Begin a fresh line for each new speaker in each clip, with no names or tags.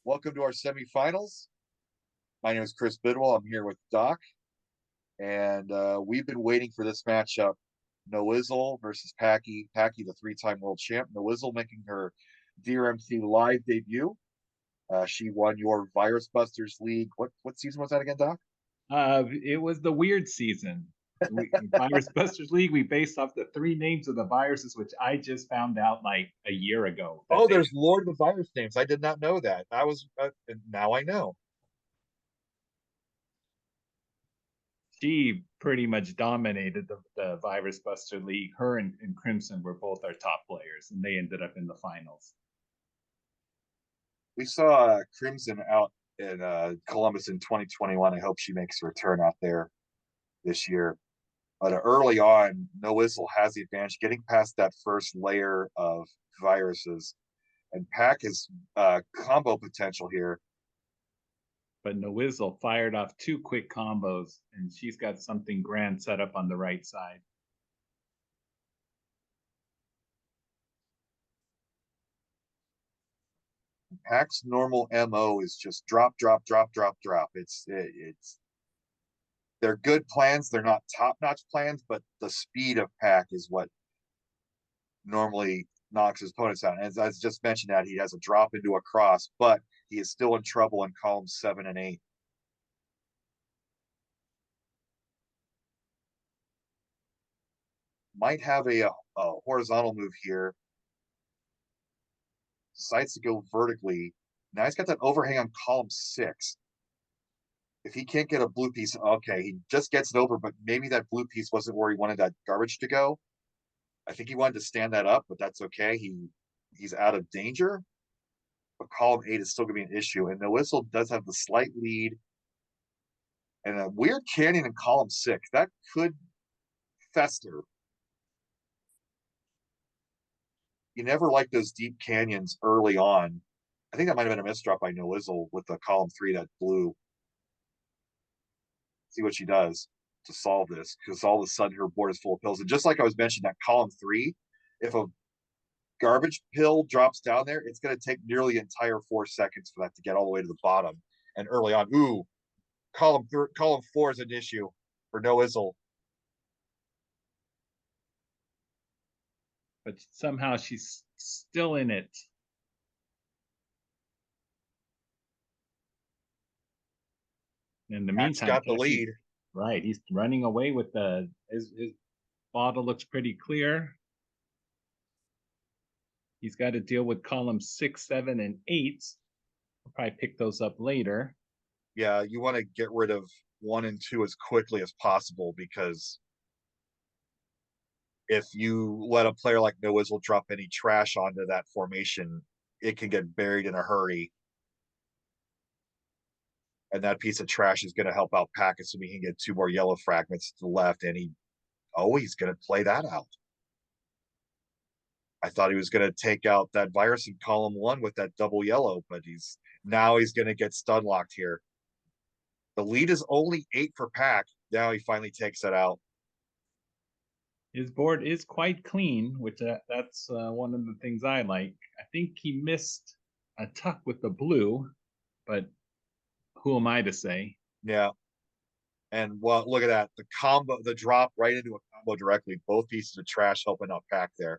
Welcome to our semifinals. My name is Chris Bidwell. I'm here with Doc, and we've been waiting for this matchup. Noizzle versus Packy. Packy, the three-time world champ. Noizzle making her DrMC live debut. She won your Virus Busters League. What season was that again, Doc?
It was the weird season. Virus Busters League, we based off the three names of the viruses, which I just found out like a year ago.
Oh, there's Lord of the Virus names. I did not know that. Now I know.
She pretty much dominated the Virus Buster League. Her and Crimson were both our top players, and they ended up in the finals.
We saw Crimson out in Columbus in 2021. I hope she makes a return out there this year. But early on, Noizzle has the advantage, getting past that first layer of viruses, and Pack is combo potential here.
But Noizzle fired off two quick combos, and she's got something grand set up on the right side.
Pack's normal MO is just drop, drop, drop, drop, drop. It's they're good plans. They're not top-notch plans, but the speed of Pack is what normally knocks his opponents out. And as I just mentioned, that he has a drop into a cross, but he is still in trouble in columns 7 and 8. Might have a horizontal move here. Decides to go vertically. Now he's got that overhang on column 6. If he can't get a blue piece, okay, he just gets it over, but maybe that blue piece wasn't where he wanted that garbage to go. I think he wanted to stand that up, but that's okay. He's out of danger. But column 8 is still going to be an issue. And Noizzle does have the slight lead. And a weird canyon in column 6. That could fester. You never like those deep canyons early on. I think that might have been a misdrop by Noizzle with the column 3 that blew. See what she does to solve this, because all of a sudden her board is full of pills. And just like I was mentioning, that column 3, if a garbage pill drops down there, it's going to take nearly the entire 4 seconds for that to get all the way to the bottom. And early on, column 4 is an issue for Noizzle.
But somehow she's still in it. In the meantime,
got the lead.
Right, he's running away with his bottle looks pretty clear. He's got to deal with columns 6, 7, and 8. We'll probably pick those up later.
Yeah, you want to get rid of 1 and 2 as quickly as possible, because if you let a player like Noizzle drop any trash onto that formation, it can get buried in a hurry. And that piece of trash is going to help out Pack, assuming he can get 2 more yellow fragments to the left, and he's going to play that out. I thought he was going to take out that virus in column 1 with that double yellow, but he's going to get stun locked here. The lead is only 8 for Pack. Now he finally takes it out.
His board is quite clean, which that's one of the things I like. I think he missed a tuck with the blue, but who am I to say?
Yeah. And well, look at that. The drop right into a combo directly. Both pieces of trash helping out Pack there.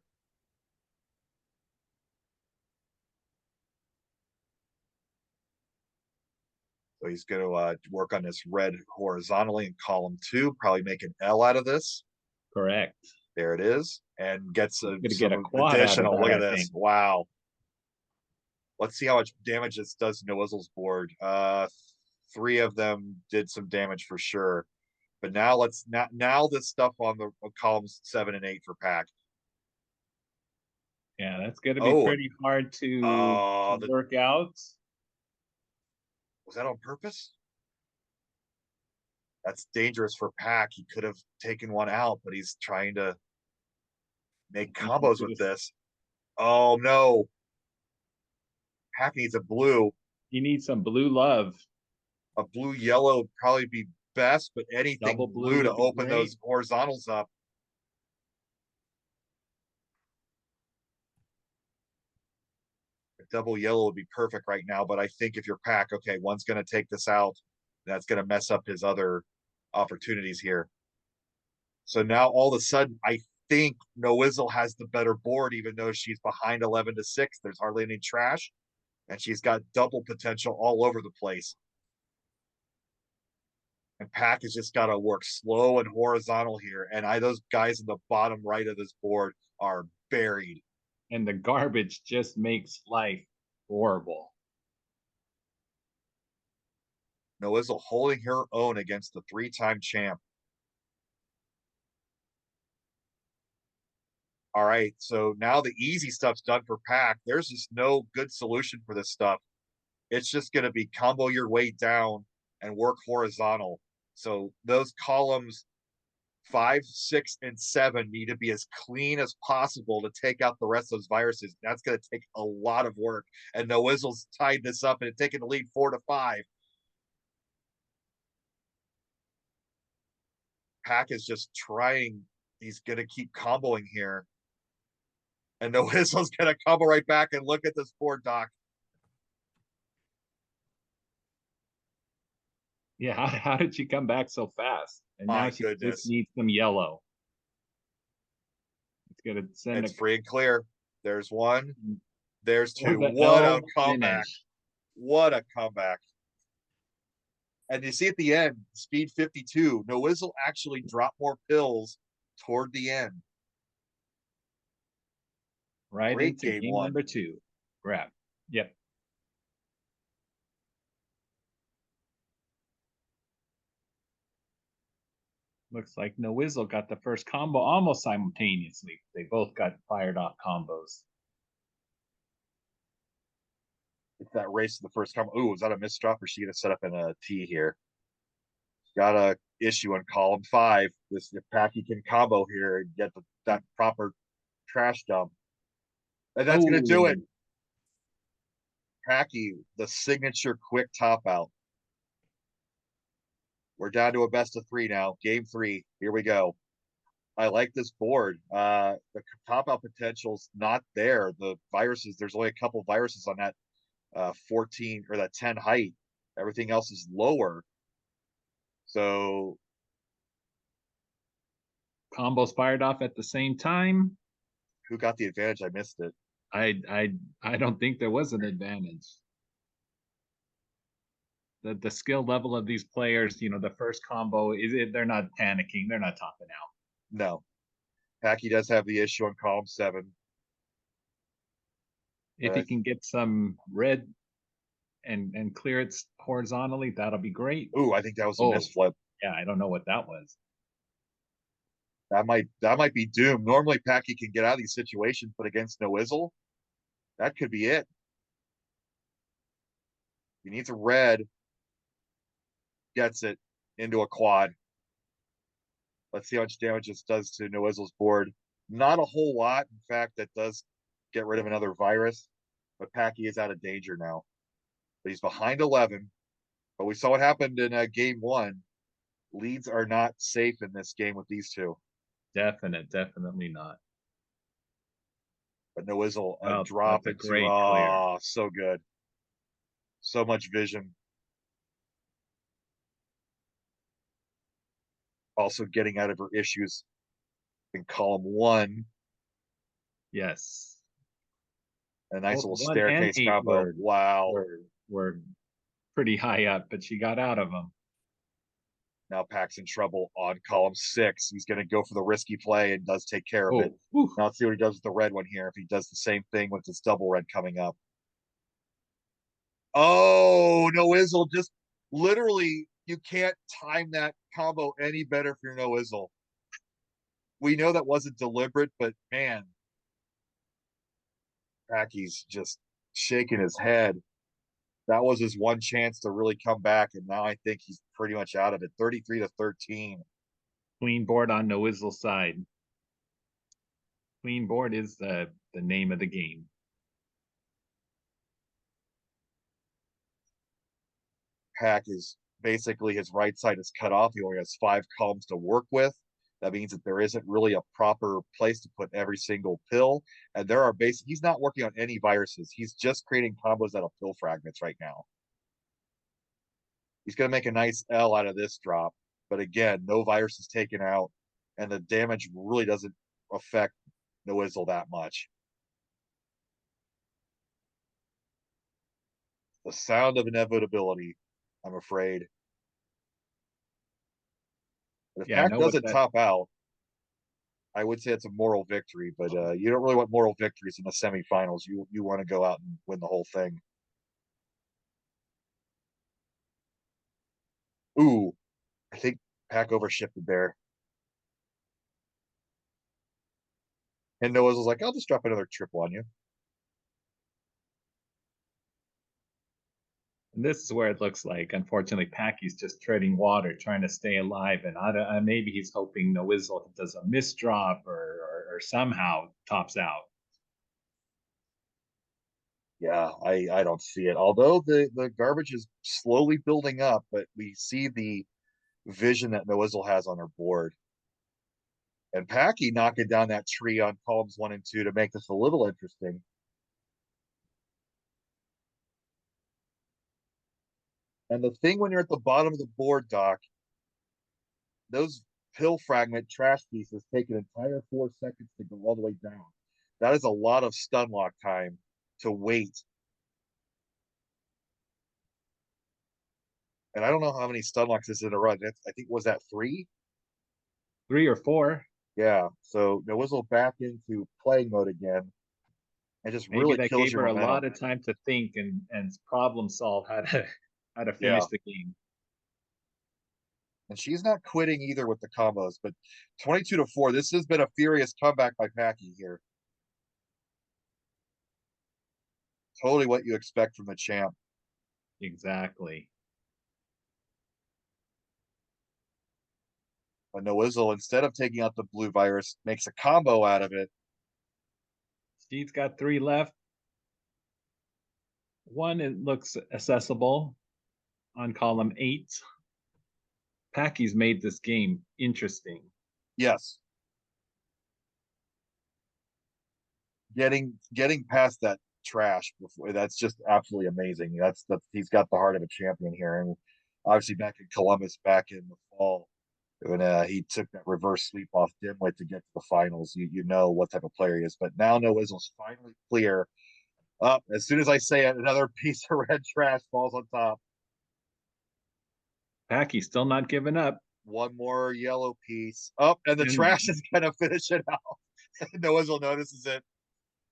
So he's going to work on this red horizontally in column 2, probably make an L out of this.
Correct.
There it is. And gets some
a quad
additional.
Out of that,
look at this. Wow. Let's see how much damage this does to Noizzle's board. 3 of them did some damage for sure. But now now this stuff on the columns 7 and 8 for Pack.
Yeah, that's going to be pretty hard to work out.
Was that on purpose? That's dangerous for Pack. He could have taken one out, but he's trying to make combos with this. Oh no. Pack needs a blue.
He needs some blue love.
A blue yellow would probably be best, but anything
Double
blue to open those horizontals up. double yellow would be perfect right now, but I think if you're Pack, okay, one's going to take this out. That's going to mess up his other opportunities here. So now all of a sudden, I think Noizzle has the better board, even though she's behind 11-6. There's hardly any trash, and she's got double potential all over the place. And Pack has just got to work slow and horizontal here. And those guys in the bottom right of this board are buried.
And the garbage just makes life horrible.
Noizzle holding her own against the 3-time champ. All right, so now the easy stuff's done for Pack. There's just no good solution for this stuff. It's just going to be combo your way down and work horizontal. So those columns 5, 6, and 7 need to be as clean as possible to take out the rest of those viruses. That's going to take a lot of work. And Noizzle's tied this up and taking the lead 4-5. Pack is just trying. He's going to keep comboing here. And Noizzle's going to combo right back, and look at this board, Doc.
Yeah, how did she come back so fast? And
My
now she
goodness.
just needs some yellow. It's gonna send
It's free and clear. There's one. There's two.
The
What a
L
comeback.
finish.
What a comeback. And you see at the end, speed 52, Noizzle actually dropped more pills toward the end.
Right
Great
into
game
game
one.
number 2. Grab. Yep. Looks like Noizzle got the first combo almost simultaneously. They both got fired off combos.
It's that race to the first combo. Ooh, was that a misdrop, or is she going to set up in a T here? Got a issue on column 5. This if Packy can combo here and get that proper trash dump. And that's going to do it. Packy, the signature quick top out. We're down to a best of 3 now. Game 3. Here we go. I like this board. The top out potential's not there. The viruses, there's only a couple viruses on that 14 or that 10 height. Everything else is lower. So
Combos fired off at the same time.
who got the advantage? I missed it.
I don't think there was an advantage. The skill level of these players, you know, the first combo is they're not panicking, they're not topping out.
No. Packy does have the issue on column 7.
If he can get some red and clear it horizontally, that'll be great.
Ooh, I think that was a misflip.
Yeah, I don't know what that was.
That might be doom. Normally Packy can get out of these situations, but against Noizzle, that could be it. He needs a red. Gets it into a quad. Let's see how much damage this does to Noizzle's board. Not a whole lot. In fact, that does get rid of another virus. But Packy is out of danger now. But he's behind 11. But we saw what happened in game 1. Leads are not safe in this game with these two.
Definitely not.
But Noizzle, a drop into,
clear.
So good. So much vision. Also getting out of her issues in column 1.
Yes.
A nice little staircase combo. Wow.
Were pretty high up, but she got out of them.
Now Pack's in trouble on column 6. He's going to go for the risky play and does take care of it. Now let's see what he does with the red one here. If he does the same thing with this double red coming up. Oh, Noizzle just literally, you can't time that combo any better if you're Noizzle. We know that wasn't deliberate, but man, Packy's just shaking his head. That was his one chance to really come back, and now I think he's pretty much out of it. 33-13.
Clean board on Noizzle's side. Clean board is the name of the game.
Pack is basically his right side is cut off. He only has 5 columns to work with. That means that there isn't really a proper place to put every single pill. And there are he's not working on any viruses. He's just creating combos out of pill fragments right now. He's going to make a nice L out of this drop. But again, no virus is taken out, and the damage really doesn't affect Noizzle that much. The sound of inevitability, I'm afraid. But if
Yeah,
Pac
no, with
doesn't
that.
top out, I would say it's a moral victory, but you don't really want moral victories in the semifinals. You want to go out and win the whole thing. Ooh, I think Pac overshifted there. And Noah's was like, I'll just drop another triple on you.
And this is where it looks like, unfortunately, Packy's just treading water, trying to stay alive, and maybe he's hoping Noizzle does a misdrop or somehow tops out.
Yeah, I don't see it. Although the garbage is slowly building up, but we see the vision that Noizzle has on her board. And Packy knocking down that tree on columns 1 and 2 to make this a little interesting. And the thing when you're at the bottom of the board, Doc, those pill fragment trash pieces take an entire 4 seconds to go all the way down. That is a lot of stun lock time to wait. And I don't know how many stun locks is in a run. I think was that 3?
3 or 4.
Yeah. So Noizzle back into playing mode again, and just
Maybe
really
that
kills
gave
your
her a lot
momentum.
of time to think and problem solve how to
Yeah.
finish the game.
And she's not quitting either with the combos, but 22-4. This has been a furious comeback by Packy here. Totally what you expect from the champ.
Exactly.
But Noizzle, instead of taking out the blue virus, makes a combo out of it.
She's got 3 left. One, it looks accessible on column 8. Packy's made this game interesting.
Yes. Getting past that trash before, that's just absolutely amazing. That's he's got the heart of a champion here. And obviously back in Columbus back in the fall, when he took that reverse sweep off Dimwit to get to the finals, you know what type of player he is. But now Noizzle's finally clear. Up as soon as I say it, another piece of red trash falls on top.
Packy's still not giving up.
One more yellow piece up, and the
And
trash is gonna finish it out. Noizzle notices it.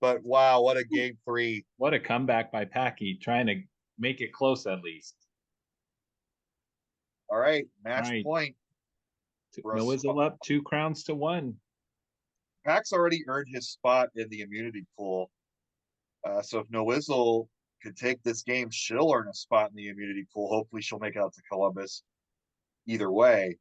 But wow, what a game 3.
what a comeback by Packy, trying to make it close at least.
All right,
All
match
right.
point.
Noizzle up 2 crowns to 1.
Pac's already earned his spot in the immunity pool. So if Noizzle could take this game, she'll earn a spot in the immunity pool. Hopefully, she'll make it out to Columbus. Either way,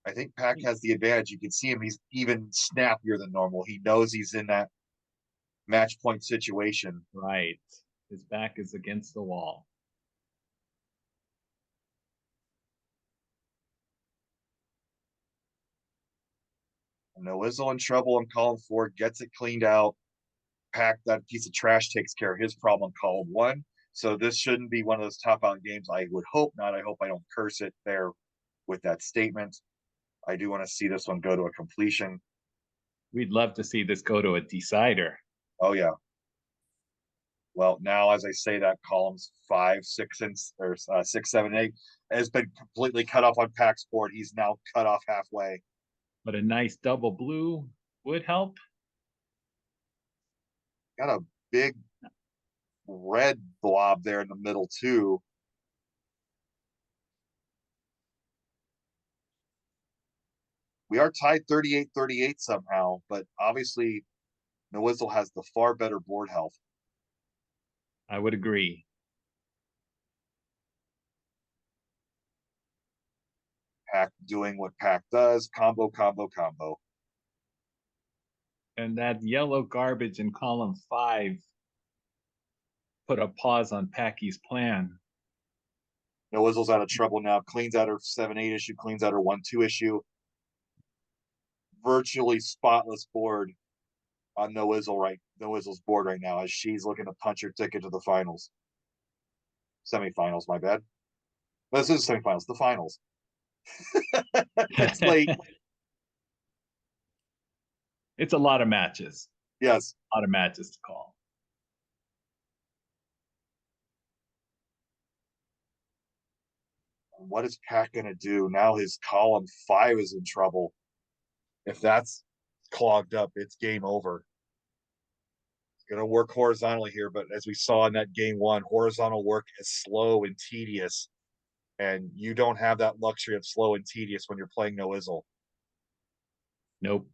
I think Pac has the advantage. You can see him; he's even snappier than normal. He knows he's in that match point situation.
Right. His back is against the wall.
Noizzle in trouble on column 4, gets it cleaned out. Pac, that piece of trash, takes care of his problem on column 1. So this shouldn't be one of those top out games. I would hope not. I hope I don't curse it there with that statement. I do want to see this one go to a completion.
We'd love to see this go to a decider.
Oh yeah. Well, now as I say that, columns 5, 6, and or 6, 7, 8 has been completely cut off on Pac's board. He's now cut off halfway.
But a nice double blue would help.
Got a big red blob there in the middle too. We are tied 38-38 somehow, but obviously Noizzle has the far better board health.
I would agree.
Pac doing what Pac does, combo, combo, combo.
And that yellow garbage in column 5 put a pause on Packy's plan.
No Whistle's out of trouble now. Cleans out her 7-8 issue, cleans out her 1-2 issue. Virtually spotless board on No Whistle's board right now as she's looking to punch her ticket to the finals. Semifinals, my bad. This is semifinals, the finals. It's late.
It's a lot of matches.
Yes.
A lot of matches to call.
What is Pat going to do? Now his column 5 is in trouble. If that's clogged up, it's game over. He's going to work horizontally here, but as we saw in that game 1, horizontal work is slow and tedious, and you don't have that luxury of slow and tedious when you're playing No Whizzle.
Nope.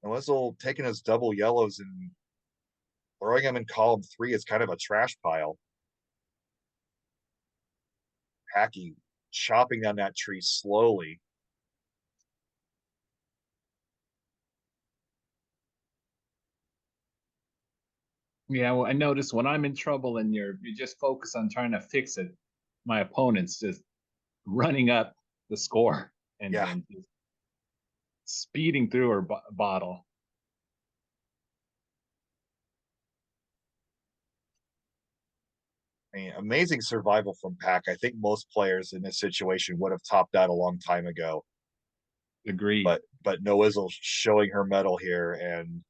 No Whizzle taking his double yellows and throwing them in column 3 is kind of a trash pile. Hacky chopping down that tree slowly.
Yeah, well, I notice when I'm in trouble and you just focus on trying to fix it, my opponent's just running up the score and just speeding through her bottle.
I mean, amazing survival from Pack. I think most players in this situation would have topped out a long time ago.
Agreed.
But No Whizzle showing her mettle here and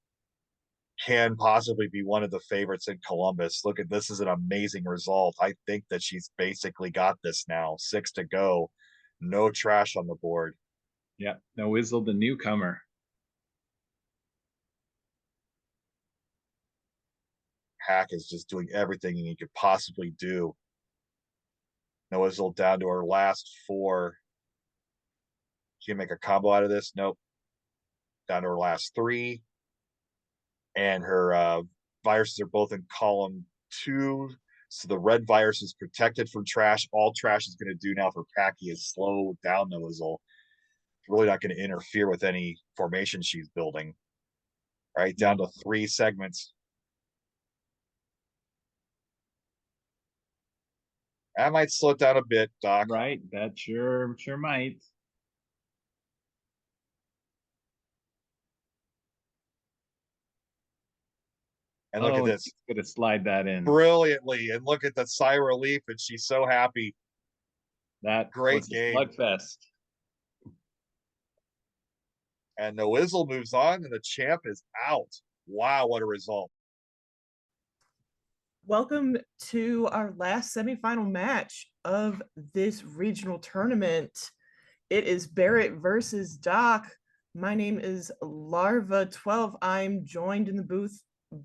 can possibly be one of the favorites in Columbus. Look at this is an amazing result. I think that she's basically got this now. 6 to go. No trash on the board.
Yeah, No Whizzle, the newcomer.
Hack is just doing everything he could possibly do. No Whizzle down to her last 4. She can make a combo out of this. Nope. Down to her last 3. And her viruses are both in column 2. So the red virus is protected from trash. All trash is going to do now for Packy is slow down the Whizzle. It's really not going to interfere with any formation she's building. Right down to 3 segments. That might slow it down a bit, Doc.
Right, that sure might.
And look at this.
She's going to slide that in
brilliantly. And look at the sigh relief, and she's so happy.
That
great
was
game.
Slugfest.
And the Whizzle moves on, and the champ is out. Wow, what a result.
Welcome to our last semifinal match of this regional tournament. It is Barrett versus Doc. My name is Larva12. I'm joined in the booth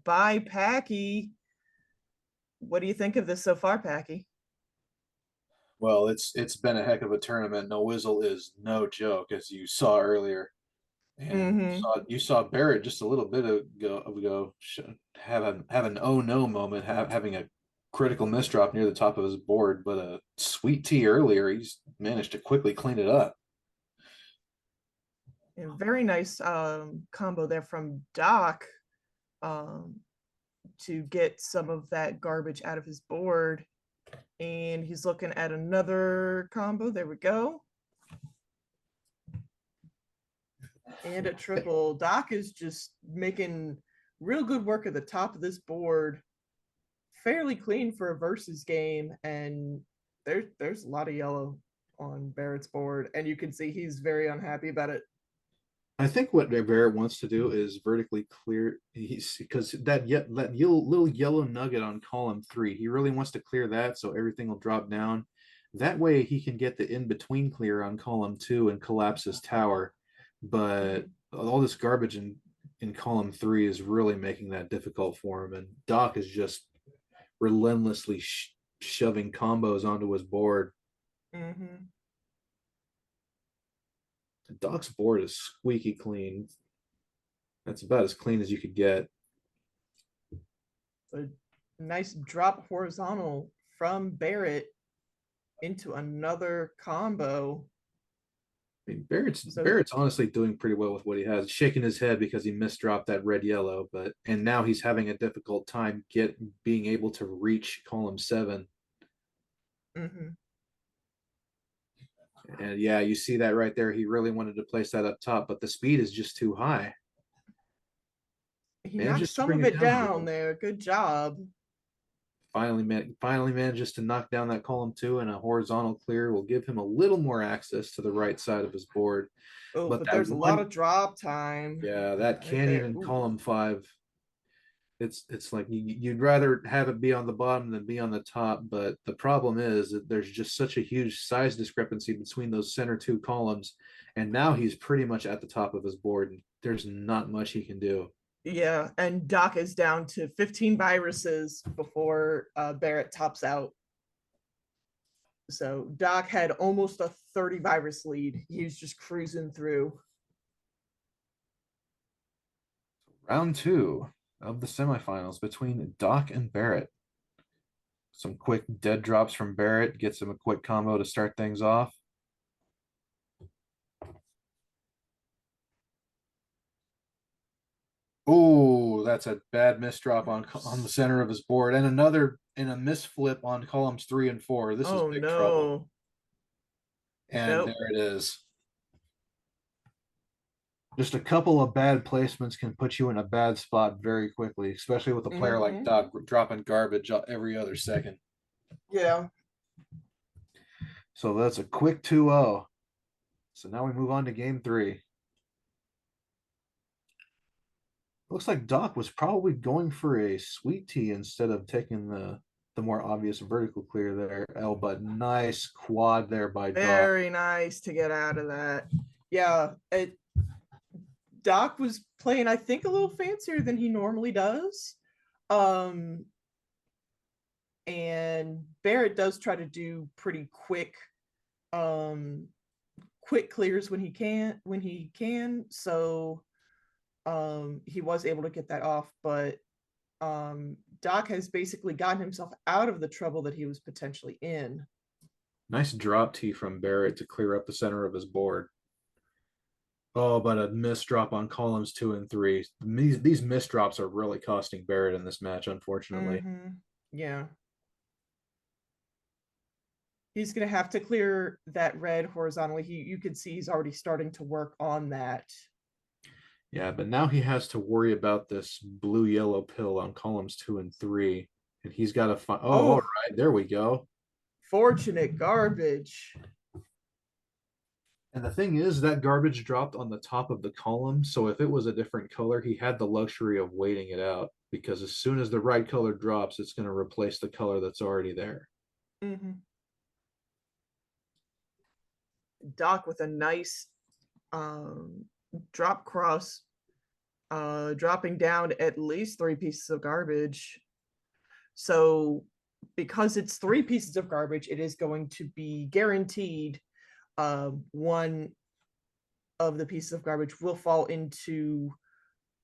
by Packy. What do you think of this so far, Packy?
Well, it's been a heck of a tournament. No Whizzle is no joke, as you saw earlier. And you saw Barrett just a little bit ago have an oh no moment, having a critical misdrop near the top of his board, but a sweet tea earlier. He's managed to quickly clean it up.
A very nice combo there from Doc to get some of that garbage out of his board. And he's looking at another combo. There we go. And a triple. Doc is just making real good work at the top of this board. Fairly clean for a versus game. And there's a lot of yellow on Barrett's board. And you can see he's very unhappy about it.
I think what Barrett wants to do is vertically clear. Because that little yellow nugget on column 3, he really wants to clear that so everything will drop down. That way he can get the in-between clear on column 2 and collapse his tower. But all this garbage in column 3 is really making that difficult for him. And Doc is just relentlessly shoving combos onto his board. Doc's board is squeaky clean. That's about as clean as you could get.
A nice drop horizontal from Barrett into another combo.
I mean, Barrett's
So-
Barrett's honestly doing pretty well with what he has. Shaking his head because he misdropped that red yellow, and now he's having a difficult time being able to reach column 7.
Mhm.
And yeah, you see that right there. He really wanted to place that up top, but the speed is just too high.
He
Manages
knocked
to
some
bring
of
it
it
down a
down
little.
there. Good job.
Finally manages to knock down that column 2, and a horizontal clear will give him a little more access to the right side of his board.
Oh,
But
but
that
there's a lot
one-
of drop time.
Yeah, that
right
canyon
there.
in
Ooh.
column 5. It's like you'd rather have it be on the bottom than be on the top, but the problem is that there's just such a huge size discrepancy between those center 2 columns, and now he's pretty much at the top of his board, and there's not much he can do.
Yeah, and Doc is down to 15 viruses before Barrett tops out. So Doc had almost a 30 virus lead. He was just cruising through.
Round 2 of the semifinals between Doc and Barrett. Some quick dead drops from Barrett gets him a quick combo to start things off. Oh, that's a bad misdrop on the center of his board, and another in a misflip on columns 3 and 4. This is
Oh
big trouble.
no.
And
Nope.
there it is. Just a couple of bad placements can put you in a bad spot very quickly, especially with a player like
Mhm.
Doc dropping garbage every other second.
Yeah.
So that's a quick 2-0. So now we move on to game 3. Looks like Doc was probably going for a sweet tea instead of taking the more obvious vertical clear there. Oh, but nice quad there by Doc.
Very nice to get out of that. Yeah, Doc was playing, I think, a little fancier than he normally does. And Barrett does try to do pretty quick clears when he can. So he was able to get that off, but Doc has basically gotten himself out of the trouble that he was potentially in.
Nice drop tee from Barrett to clear up the center of his board. Oh, but a misdrop on columns 2 and 3. These misdrops are really costing Barrett in this match, unfortunately.
Yeah. He's gonna have to clear that red horizontally. You can see he's already starting to work on that.
Yeah, but now he has to worry about this blue-yellow pill on columns 2 and 3. And he's got to find. Oh, all right. There we go.
Fortunate garbage.
And the thing is, that garbage dropped on the top of the column. So if it was a different color, he had the luxury of waiting it out. Because as soon as the right color drops, it's going to replace the color that's already there.
Doc with a nice drop cross, dropping down at least 3 pieces of garbage. So because it's 3 pieces of garbage, it is going to be guaranteed one of the pieces of garbage will fall into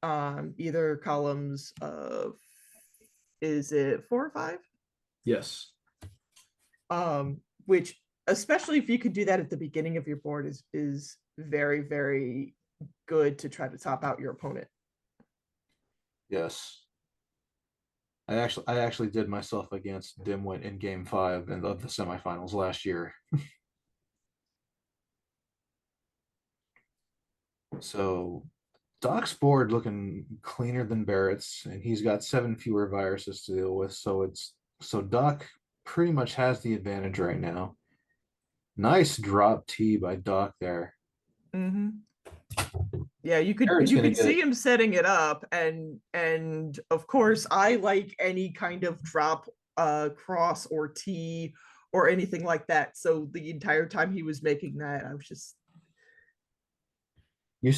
either columns of, is it 4 or 5?
Yes.
Which, especially if you could do that at the beginning of your board, is very, very good to try to top out your opponent.
Yes. I actually did myself against Dimwit in game 5 and of the semifinals last year. So Doc's board looking cleaner than Barrett's, and he's got 7 fewer viruses to deal with. So Doc pretty much has the advantage right now. Nice drop tee by Doc there.
Yeah, you could see him setting it up, and of course I like any kind of drop cross or tee or anything like that. So the entire time he was making that, I was just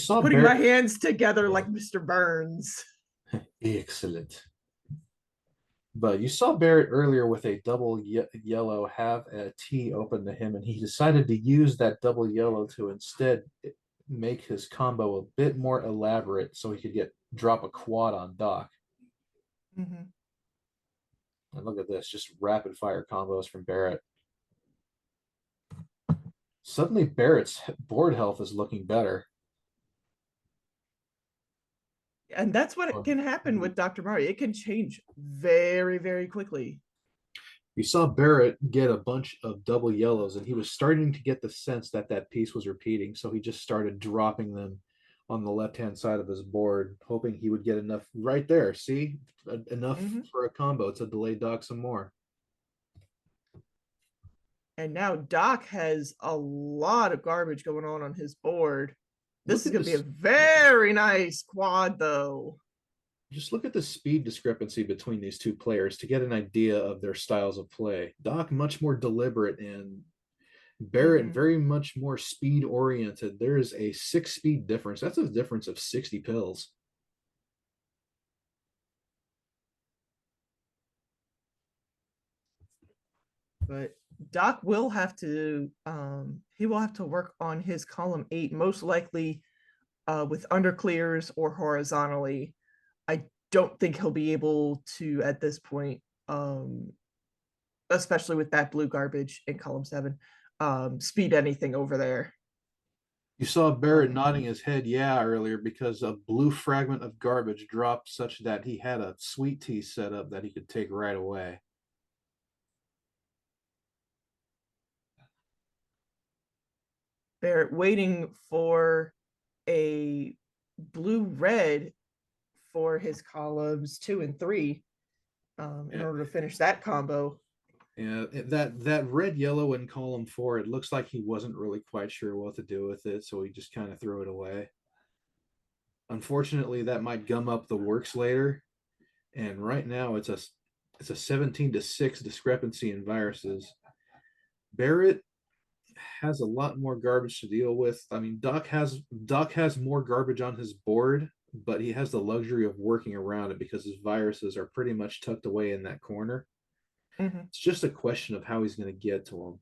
putting my hands together like Mr. Burns.
Excellent. But you saw Barrett earlier with a double yellow have a tee open to him, and he decided to use that double yellow to instead make his combo a bit more elaborate so he could drop a quad on Doc. And look at this, just rapid fire combos from Barrett. Suddenly Barrett's board health is looking better.
And that's what
Or-
can happen with Dr. Mario. It can change very, very quickly.
You saw Barrett get a bunch of double yellows, and he was starting to get the sense that that piece was repeating. So he just started dropping them on the left-hand side of his board, hoping he would get enough right there. See, enough for a combo to delay Doc some more.
And now Doc has a lot of garbage going on his board. This is going to be a very nice quad, though.
Just look at the speed discrepancy between these two players to get an idea of their styles of play. Doc much more deliberate, and Barrett very much more speed oriented. There is a 6 speed difference. That's a difference of 60 pills.
But Doc will have to he will have to work on his column 8, most likely with underclears or horizontally. I don't think he'll be able to at this point, especially with that blue garbage in column 7, speed anything over there.
You saw Barrett nodding his head, yeah, earlier because a blue fragment of garbage dropped such that he had a sweet tea set up that he could take right away.
Barrett waiting for a blue-red for his columns 2 and 3 in order to finish that combo.
Yeah, that red yellow in column 4, it looks like he wasn't really quite sure what to do with it, so he just kind of threw it away. Unfortunately, that might gum up the works later, and right now it's a 17-6 discrepancy in viruses. Barrett has a lot more garbage to deal with. I mean, Doc has more garbage on his board, but he has the luxury of working around it because his viruses are pretty much tucked away in that corner. It's just a question of how he's going to get to them.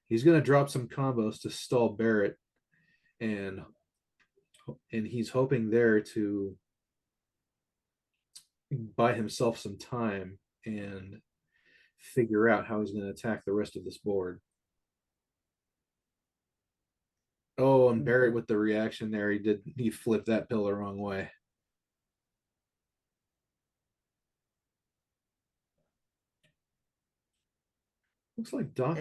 He's going to drop some combos to stall Barrett, and he's hoping there to buy himself some time and figure out how he's going to attack the rest of this board. Oh, and Barrett with the reaction there, he flipped that pill the wrong way. Looks like Doc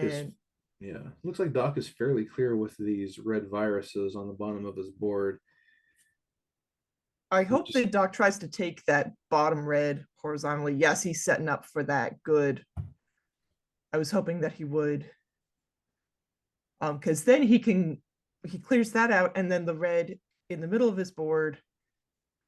is fairly clear with these red viruses on the bottom of his board.
I hope that Doc tries to take that bottom red horizontally. Yes, he's setting up for that. Good. I was hoping that he would. Because then he clears that out, and then the red in the middle of his board,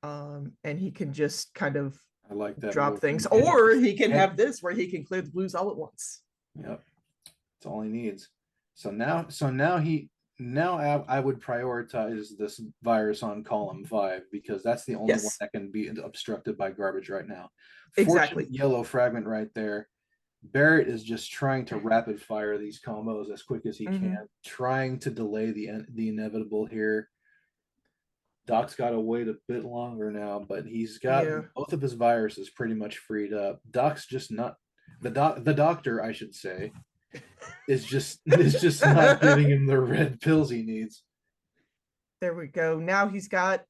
and he can just kind of
I like that
drop
move.
things. Or he can have this where he can clear the blues all at once.
Yep. That's all he needs. So now I would prioritize this virus on column 5 because that's the only one that can be obstructed by garbage right now.
Exactly.
Fortunate yellow fragment right there. Barrett is just trying to rapid fire these combos as quick as he can, trying to delay the inevitable here. Doc's got to wait a bit longer now, but he's got both of his viruses pretty much freed up. Doc's just not the doctor, I should say, is just not giving him the red pills he needs.
There we go. Now he's got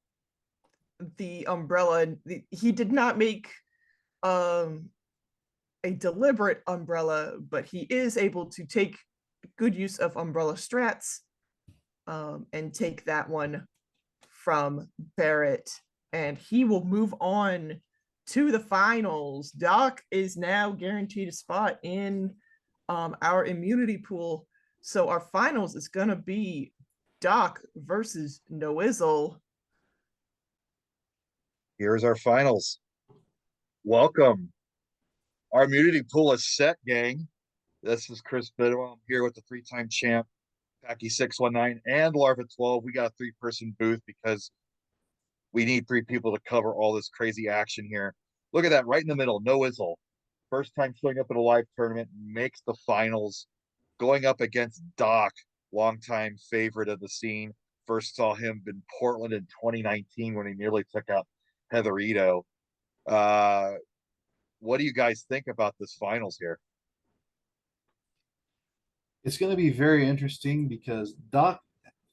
the umbrella. He did not make a deliberate umbrella, but he is able to take good use of umbrella strats and take that one from Barrett, and he will move on to the finals. Doc is now guaranteed a spot in our immunity pool. So our finals is going to be Doc versus Noizzle.
Here's our finals. Welcome. Our immunity pool is set, gang. This is Chris Bidwell. I'm here with the 3-time champ, Packy 619 and Larva 12. We got a 3-person booth because we need 3 people to cover all this crazy action here. Look at that right in the middle. Noizzle. First time showing up at a live tournament, makes the finals, going up against Doc, longtime favorite of the scene. First saw him in Portland in 2019 when he nearly took out Heatherito. What do you guys think about this finals here?
It's going to be very interesting because Doc,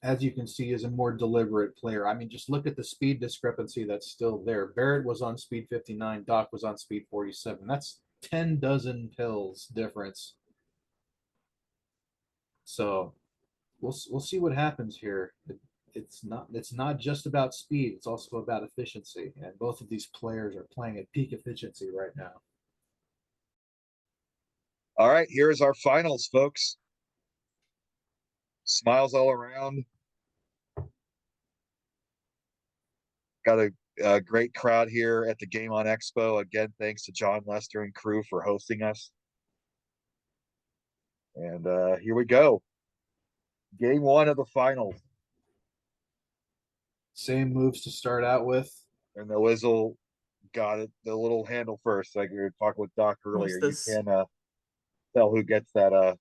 as you can see, is a more deliberate player. I mean, just look at the speed discrepancy that's still there. Barrett was on speed 59, Doc was on speed 47. That's 10 dozen pills difference. So we'll see what happens here. It's not just about speed, it's also about efficiency. And both of these players are playing at peak efficiency right now.
All right, here's our finals, folks. Smiles all around. Got a great crowd here at the Game on Expo. Again, thanks to John Lester and crew for hosting us. And here we go. Game one of the finals.
Same moves to start out with.
And the Wizzle got it, the little handle first. Like we were talking with Doc earlier. You
this?
can tell who gets that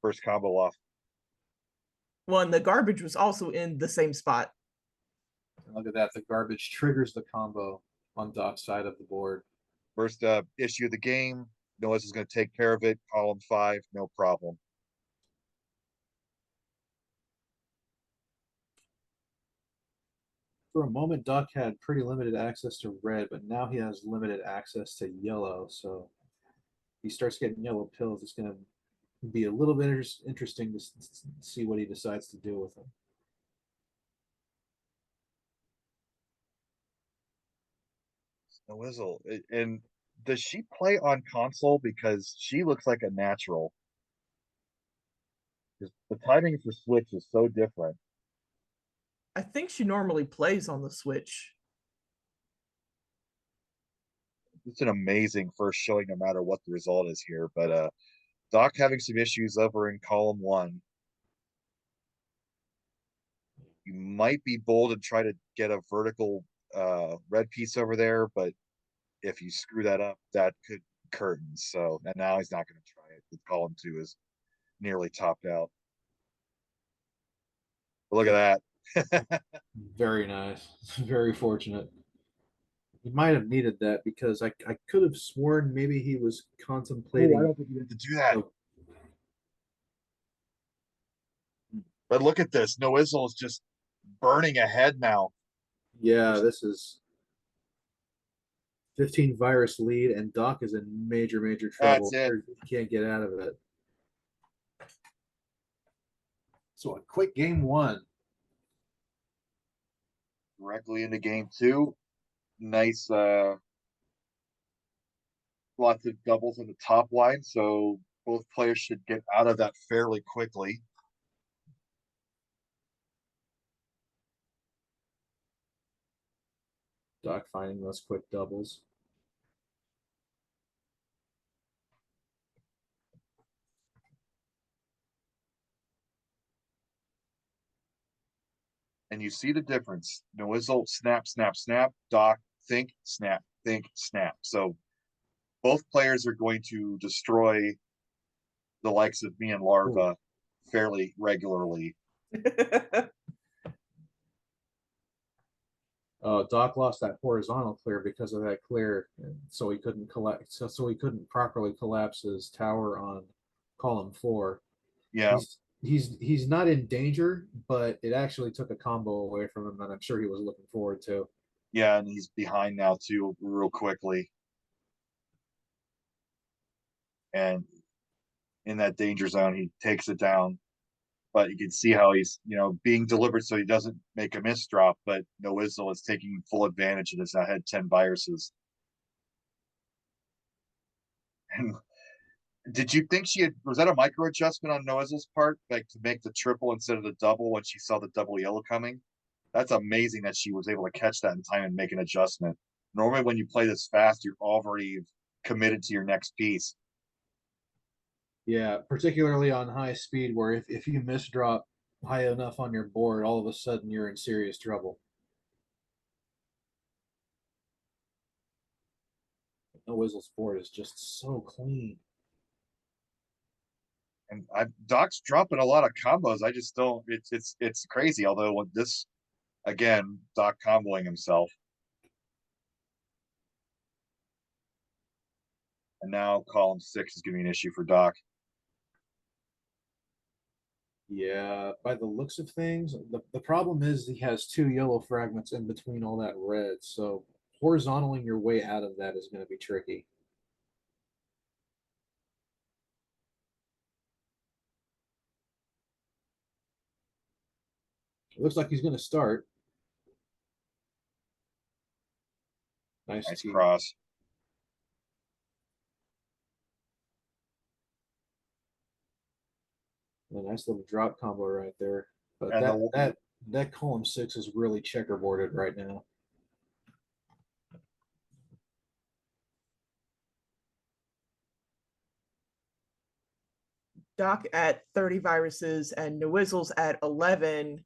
first combo off.
Well, and the garbage was also in the same spot.
Look at that. The garbage triggers the combo on Doc's side of the board.
First issue of the game. Noah's is going to take care of it. Column 5, no problem.
For a moment, Doc had pretty limited access to red, but now he has limited access to yellow. So if he starts getting yellow pills, it's going to be a little bit interesting to see what he decides to do with them.
Wizzle. And does she play on console? Because she looks like a natural. The timing for Switch is so different.
I think she normally plays on the Switch.
It's an amazing first showing, no matter what the result is here. But Doc having some issues over in column 1. You might be bold and try to get a vertical red piece over there, but if you screw that up, that could curtains. So, and now he's not going to try it. The column 2 is nearly topped out. But look at that.
Very nice. Very fortunate. He might have needed that because I could have sworn maybe he was contemplating.
I don't think you had to do that. But look at this. Noizzle is just burning ahead now.
Yeah, this is 15 virus lead, and Doc is in major trouble.
That's it.
He can't get out of it. So a quick game 1.
Directly into game 2. Nice lots of doubles in the top line, so both players should get out of that fairly quickly.
Doc finding those quick doubles.
And you see the difference. Noizzle, snap, snap, snap. Doc, think, snap, think, snap. So both players are going to destroy the likes of me and Larva fairly regularly.
Doc lost that horizontal clear because of that clear, and so he couldn't collect. So he couldn't properly collapse his tower on column 4.
Yeah.
He's not in danger, but it actually took a combo away from him that I'm sure he was looking forward to.
Yeah, and he's behind now too, real quickly. And in that danger zone, he takes it down. But you can see how he's, being delivered so he doesn't make a misdrop. But Noizzle is taking full advantage of this. I had 10 viruses. And did you think was that a micro adjustment on Noizzle's part, like to make the triple instead of the double when she saw the double yellow coming? That's amazing that she was able to catch that in time and make an adjustment. Normally, when you play this fast, you're already committed to your next piece.
Yeah, particularly on high speed, where if you misdrop high enough on your board, all of a sudden you're in serious trouble. Noizzle's board is just so clean.
And Doc's dropping a lot of combos. I just don't. It's crazy. Although with this, again, Doc comboing himself, and now column 6 is going to be an issue for Doc.
Yeah, by the looks of things, the problem is he has 2 yellow fragments in between all that red, so horizontaling your way out of that is going to be tricky. It looks like he's going to start. Nice
Nice
tee.
cross.
A nice little drop combo right there. But
And
that column 6 is really checkerboarded right now.
Doc at 30 viruses and Nowizzles at 11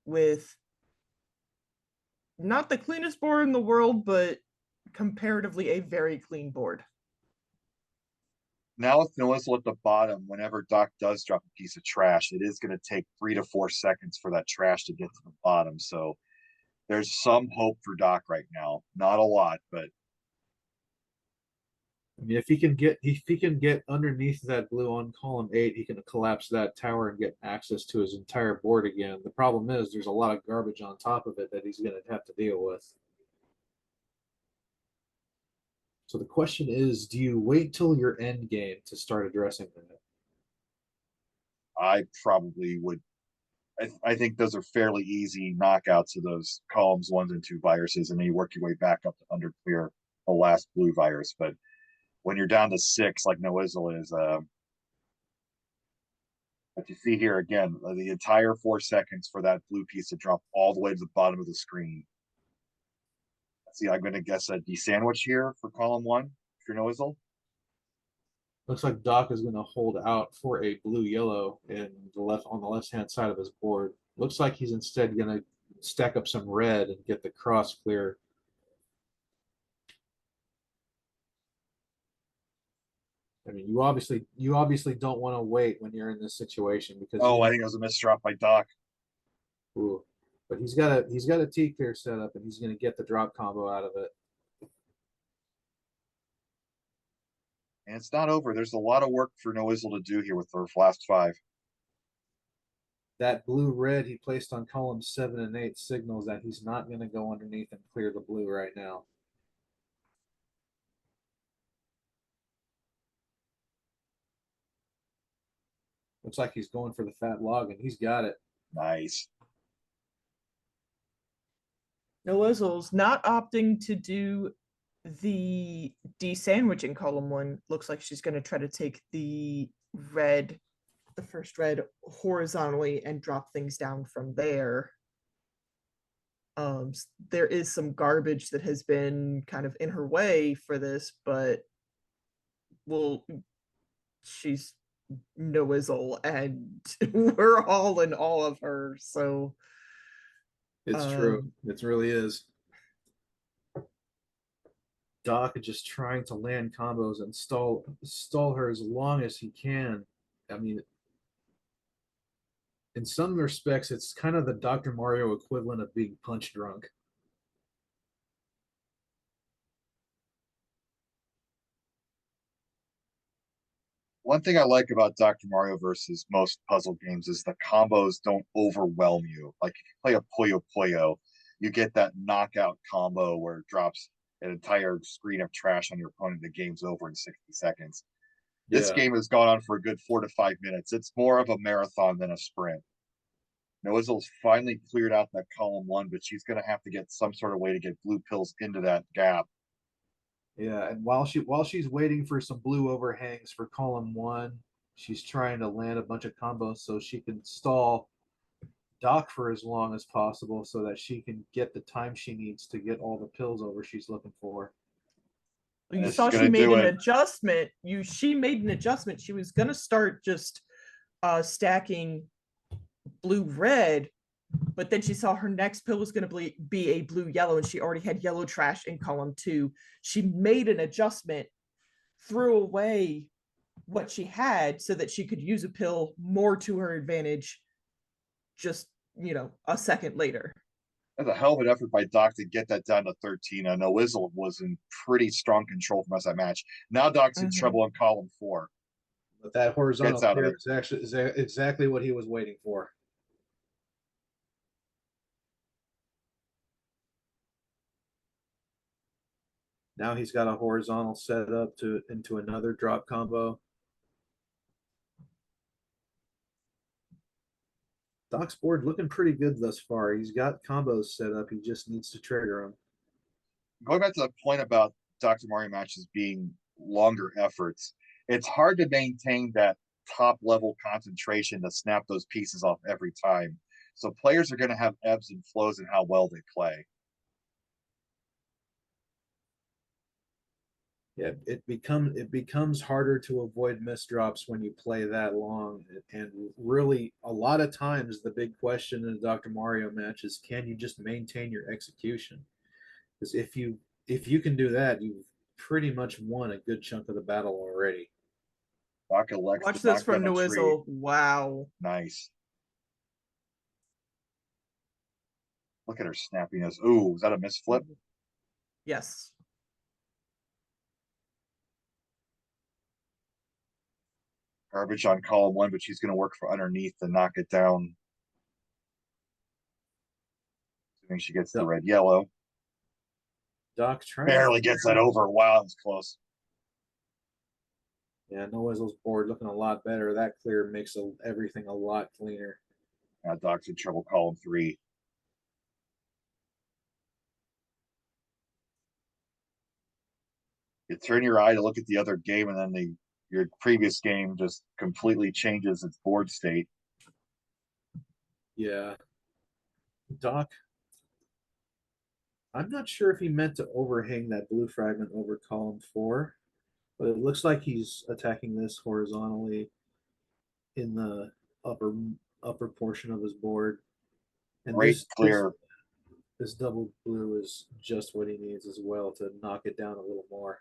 with not the cleanest board in the world, but comparatively a very clean board.
now with Noisel at the bottom, whenever Doc does drop a piece of trash, it is going to take 3 to 4 seconds for that trash to get to the bottom. So there's some hope for Doc right now. Not a lot, but
I mean, if he can get underneath that blue on column 8, he can collapse that tower and get access to his entire board again. The problem is there's a lot of garbage on top of it that he's going to have to deal with. So the question is, do you wait till your end game to start addressing that?
I probably would. I think those are fairly easy knockouts of those columns 1 and 2 viruses, and then you work your way back up to under clear the last blue virus. But when you're down to 6, like Noisel is, but you see here again, the entire 4 seconds for that blue piece to drop all the way to the bottom of the screen. See, I'm going to guess a D sandwich here for column 1 for Noisel.
Looks like Doc is going to hold out for a blue-yellow on the left-hand side of his board. Looks like he's instead going to stack up some red and get the cross clear. I mean, you obviously don't want to wait when you're in this situation because
I think it was a misdrop by Doc.
Ooh. But he's got a T clear set up and he's going to get the drop combo out of it.
And it's not over. There's a lot of work for Noisel to do here with their last 5.
That blue red he placed on columns 7 and 8 signals that he's not going to go underneath and clear the blue right now. Looks like he's going for the fat log and he's got it.
Nice.
Nowizzles not opting to do the D sandwich in column 1. Looks like she's going to try to take the first red horizontally and drop things down from there. There is some garbage that has been kind of in her way for this, but she's Nowizzle and we're all in awe of her. So
it's true. It really is. Doc is just trying to land combos and stall her as long as he can. I mean, in some respects, it's kind of the Dr. Mario equivalent of being punch drunk.
One thing I like about Dr. Mario versus most puzzle games is the combos don't overwhelm you. Like if you play a Puyo Puyo, you get that knockout combo where it drops an entire screen of trash on your opponent. The game's over in 60 seconds. This game has gone on for a good 4 to 5 minutes. It's more of a marathon than a sprint. Noisel's finally cleared out that column 1, but she's going to have to get some sort of way to get blue pills into that gap.
Yeah, and while she's waiting for some blue overhangs for column 1, she's trying to land a bunch of combos so she can stall Doc for as long as possible so that she can get the time she needs to get all the pills over she's looking for.
You saw she made an adjustment. She made an adjustment. She was going to start just stacking blue red, but then she saw her next pill was going to be a blue yellow, and she already had yellow trash in column 2. She made an adjustment, threw away what she had so that she could use a pill more to her advantage just, a second later.
That's a hell of an effort by Doc to get that down to 13. I know Wizzle was in pretty strong control for most of that match. Now Doc's in trouble in column 4.
But that horizontal
Gets out of
clear
it.
is actually exactly what he was waiting for. Now he's got a horizontal set up into another drop combo. Doc's board looking pretty good thus far. He's got combos set up. He just needs to trigger them.
Going back to the point about Dr. Mario matches being longer efforts, it's hard to maintain that top level concentration to snap those pieces off every time. So players are going to have ebbs and flows in how well they play.
Yeah, it becomes harder to avoid misdrops when you play that long. And really, a lot of times, the big question in a Dr. Mario match is, can you just maintain your execution? Because if you can do that, you've pretty much won a good chunk of the battle already.
Doc elects
Watch
to
this
knock
from
down a tree.
Noizzle. Wow.
Nice. Look at her snappiness. Ooh, is that a misflip?
Yes.
Garbage on column one, but she's going to work for underneath to knock it down. Assuming she gets the red yellow.
Doc trying
Barely gets that over. Wow, that's close.
Yeah, Noizzle's board looking a lot better. That clear makes everything a lot cleaner.
Now Doc's in trouble column three. You turn your eye to look at the other game, and then your previous game just completely changes its board state.
Yeah. Doc, I'm not sure if he meant to overhang that blue fragment over column 4, but it looks like he's attacking this horizontally in the upper portion of his board. And
Great clear.
This double blue is just what he needs as well to knock it down a little more.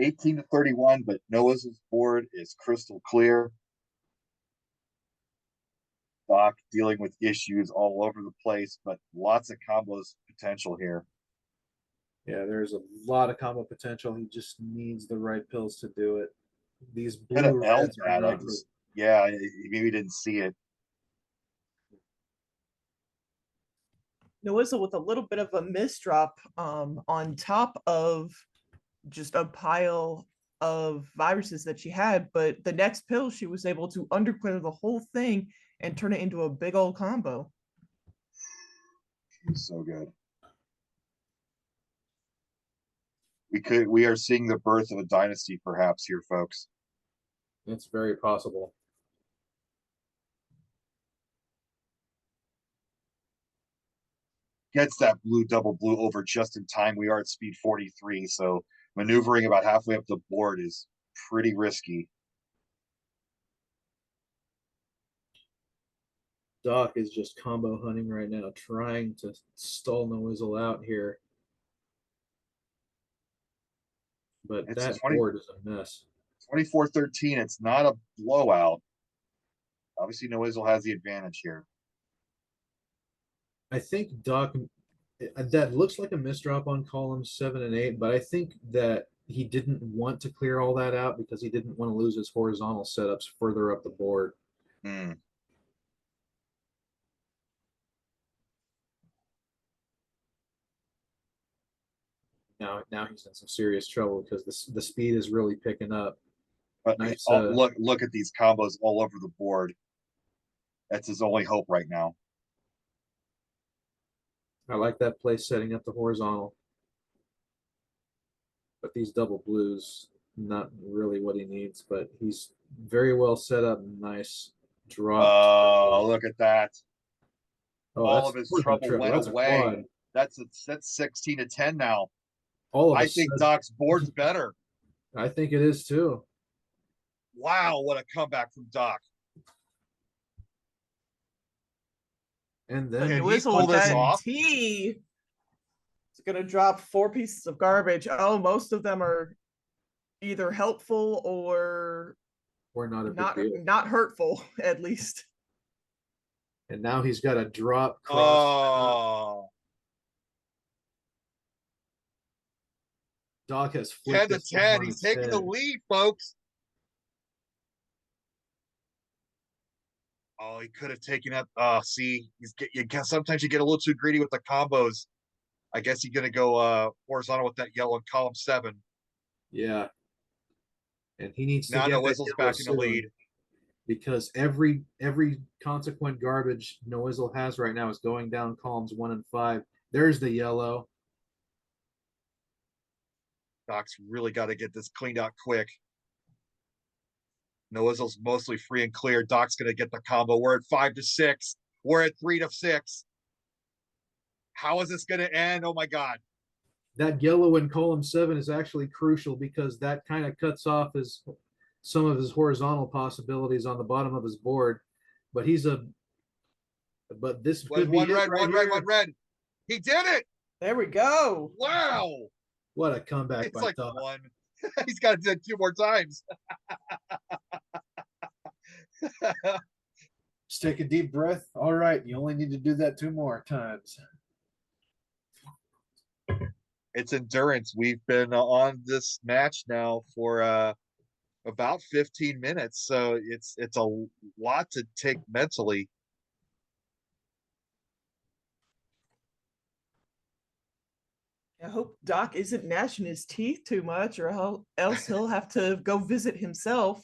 $18 to $31, but Noah's board is crystal clear. Doc dealing with issues all over the place, but lots of combos potential here.
Yeah, there's a lot of combo potential. He just needs the right pills to do it. These
Could have
blue
L'd
reds are
that.
not
Yeah, he maybe didn't see it.
Noizzle with a little bit of a misdrop on top of just a pile of viruses that she had, but the next pill she was able to underclear the whole thing and turn it into a big old combo.
So good. We are seeing the birth of a dynasty perhaps here, folks.
It's very possible.
Gets that blue double blue over just in time. We are at speed 43, so maneuvering about halfway up the board is pretty risky.
Doc is just combo hunting right now, trying to stall Noizzle out here. But
It's
that
20
board is a mess.
24-13. It's not a blowout. Obviously, Noizzle has the advantage here.
I think Doc, that looks like a misdrop on columns 7 and 8, but I think that he didn't want to clear all that out because he didn't want to lose his horizontal setups further up the board.
Hmm.
Now he's in some serious trouble because the speed is really picking up.
But
Nice.
look at these combos all over the board. That's his only hope right now.
I like that play setting up the horizontal. But these double blues, not really what he needs, but he's very well set up. Nice drop.
Oh, look at that.
Oh,
All of his trouble went
that's
away. That's 16 to 10 now.
All of
I think
sudden,
Doc's board's better.
I think it is too.
Wow, what a comeback from Doc.
And
Can
then
he
Noizzle
pull
with
this
that
off?
T. It's gonna drop 4 pieces of garbage. Oh, most of them are either helpful or
not a big deal.
not hurtful, at least.
And now he's got a drop cross.
Oh,
Doc has
10
flipped
to
this game
10.
on
He's
its
taking the
head.
lead, folks. Oh, he could have taken up. See, sometimes you get a little too greedy with the combos. I guess he's gonna go horizontal with that yellow in column 7.
Yeah. And he needs to
Now
get
No
that
Whistle's
yellow
back in the
soon,
lead.
because every consequent garbage Noisel has right now is going down columns 1 and 5. There's the yellow.
Doc's really got to get this cleaned out quick. Noisle's mostly free and clear. Doc's gonna get the combo. We're at 5 to 6. We're at 3 to 6. How is this gonna end? Oh my god.
That yellow in column 7 is actually crucial, because that kind of cuts off some of his horizontal possibilities on the bottom of his board. But this
Was
could be
one
it
red,
right
one
here.
red, one red. He did it.
There we go.
Wow.
What a comeback
It's
by
like
Doc.
1. He's got to do it 2 more times.
Just take a deep breath. All right, you only need to do that 2 more times.
It's endurance. We've been on this match now for about 15 minutes, so it's a lot to take mentally.
I hope Doc isn't gnashing his teeth too much, or else he'll have to go visit himself.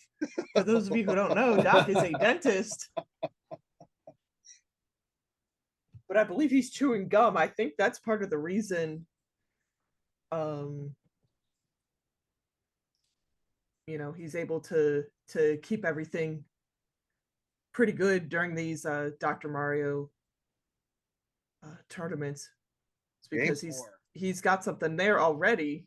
For those of you who don't know, Doc is a dentist. But I believe he's chewing gum. I think that's part of the reason, he's able to keep everything pretty good during these Dr. Mario tournaments. It's because
Game 4.
he's got something there already.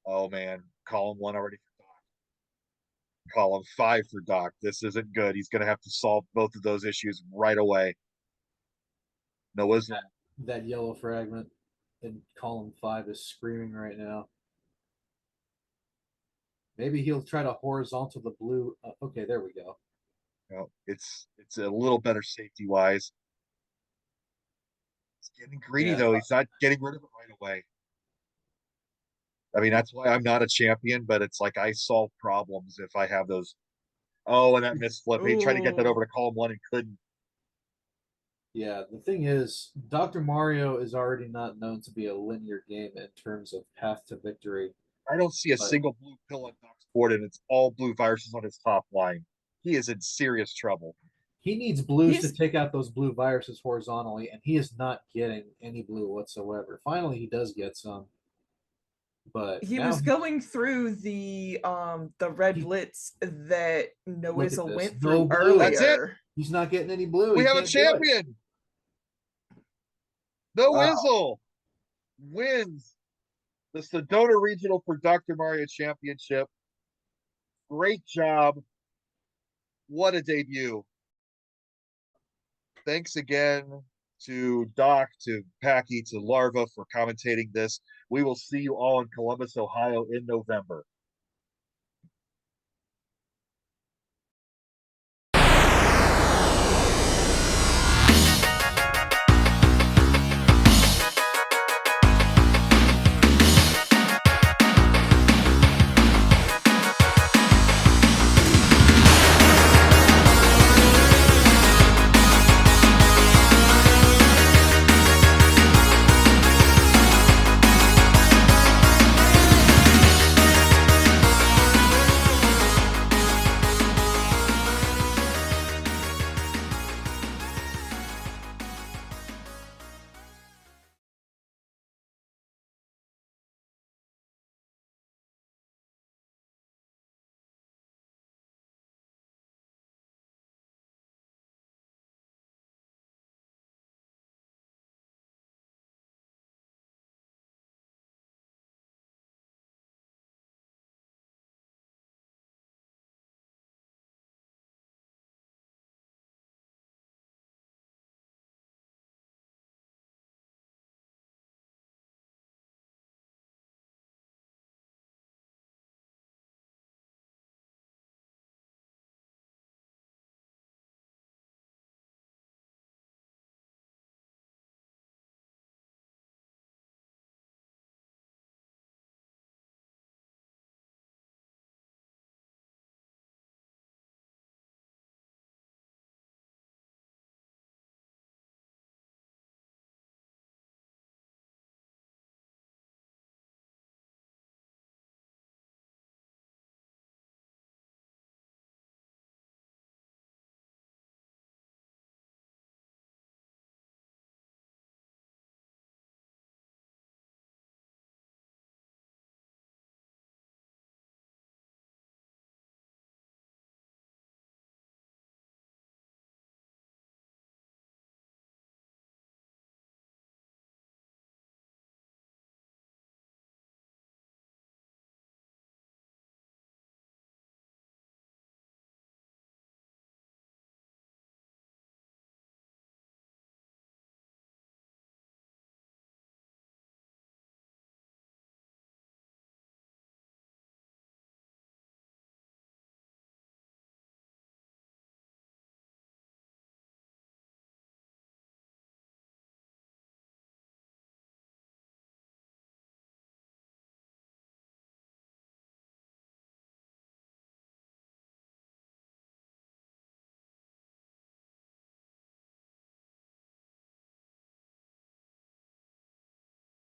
Oh man, column 1 already for Doc. Column 5 for Doc. This isn't good. He's gonna have to solve both of those issues right away. No, was that?
That yellow fragment in column 5 is screaming right now. Maybe he'll try to horizontal the blue. Okay, there we go.
No, it's a little better safety wise. He's getting greedy
Yeah.
though. He's not getting rid of it right away. I mean, that's why I'm not a champion, but it's like I solve problems if I have those. Oh, and that missed flip. He tried to get that
Ooh.
over to column 1 and couldn't.
Yeah, the thing is, Dr. Mario is already not known to be a linear game in terms of path to victory.
I don't see a
But-
single blue pill on Doc's board, and it's all blue viruses on his top line. He is in serious trouble.
He needs blues
He's-
to take out those blue viruses horizontally, and he is not getting any blue whatsoever. Finally, he does get some. But
He
now
was going through the red
He-
blitz that Noisel
this.
went
No
through
blue.
earlier.
That's it.
he's not getting any blue.
We
He
have a
can't do it.
champion. No
Wow.
Wizzle wins the Sedona Regional for Dr. Mario Championship. Great job. What a debut. Thanks again to Doc, to Packy, to Larva for commentating this. We will see you all in Columbus, Ohio in November.